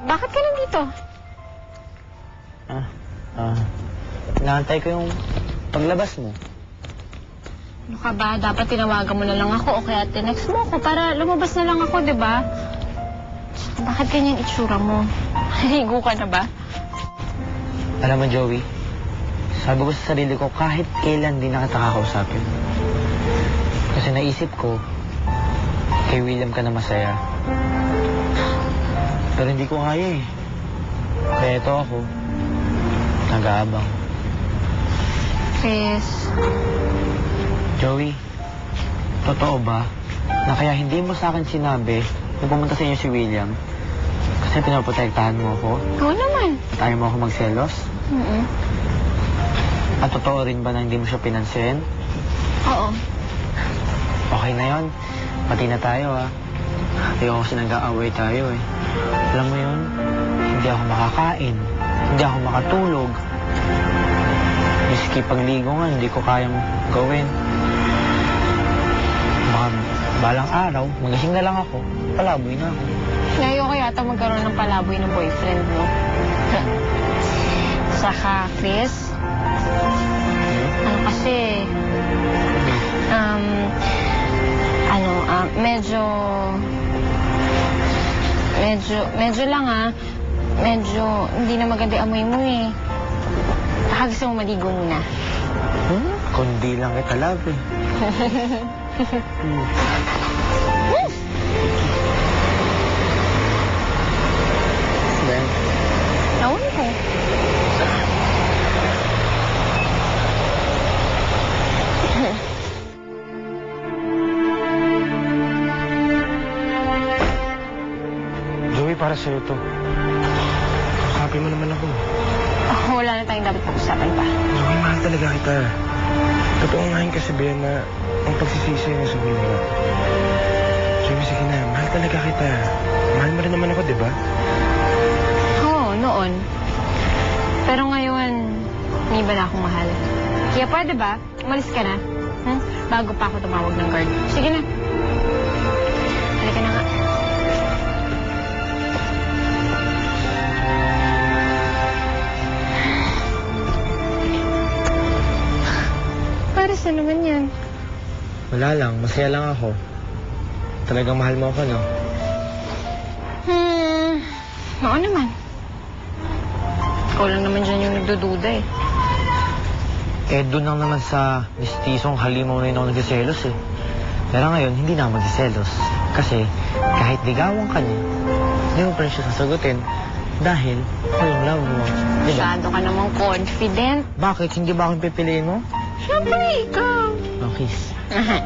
Bakit ka nandito? Inaantay ko yung paglabas mo. Ano ka ba? Dapat tinawagan mo na lang ako o kaya tinext mo ako para lumabas na lang ako, di ba? Tsaka bakit ganyan itsura mo? Haligo ka na ba? Alam mo, Joey, sabi ko sa sarili ko kahit kailan di na kita kakausapin. Kasi naisip ko, kay William ka na masaya. Pero hindi ko kaya eh. Kaya ito ako, nag-aabang. Chris. Joey, totoo ba na kaya hindi mo sa akin sinabi na pumunta sa inyo si William? Kasi pinaprotektahan mo ako? Oo naman. At ayaw mo ako magselos? At totoo rin ba na hindi mo siya pinansin? Oo. Okay na yon. Pati na tayo Ayoko kasi nag-aaway tayo eh. Alam mo yun, hindi ako makakain. Hindi ako makatulog. Miski pagligo nga, hindi ko kayang gawin. Baka balang araw, magising na lang ako, palaboy na ako. Ayoko yata magkaroon ng palaboy ng boyfriend mo. Saka, Chris, ano kasi, medyo lang medyo hindi na maganda amoy mo eh. Baka gusto mo maligo muna. Kundi lang kita love eh. Then, Nauna ko. Joey, para sa'yo to. Kausapin mo naman ako. Wala na tayong dapat pag-usapan pa. Joey, mahal talaga kita. Totoo nga yung kasabihan na ang pagsisisi na sa buhay. Joey, sige na. Mahal talaga kita. Mahal mo rin naman ako, di ba? Oo, noon. Pero ngayon, hindi ba na akong mahal? Kaya pwede ba? Umalis ka na. Bago pa ako tumawag ng guard. Sige na. Halika na nga. Para saan naman yan? wala lang, masaya lang ako. Talagang mahal mo ako, no? Oo naman. Ikaw lang naman dyan yung nagdududa eh. Eh, doon lang naman sa mistisong halimaw na yun ako nagsiselos eh. Pero ngayon, hindi na ako magsiselos. Kasi kahit ligawan ka niya, hindi mo pa rin siya sasagutin dahil walang love mo. Diba? Masyado ka namang confident. Bakit? Hindi ba akong pipiliin mo? Siyempre, ikaw. Oh, kiss. Aha.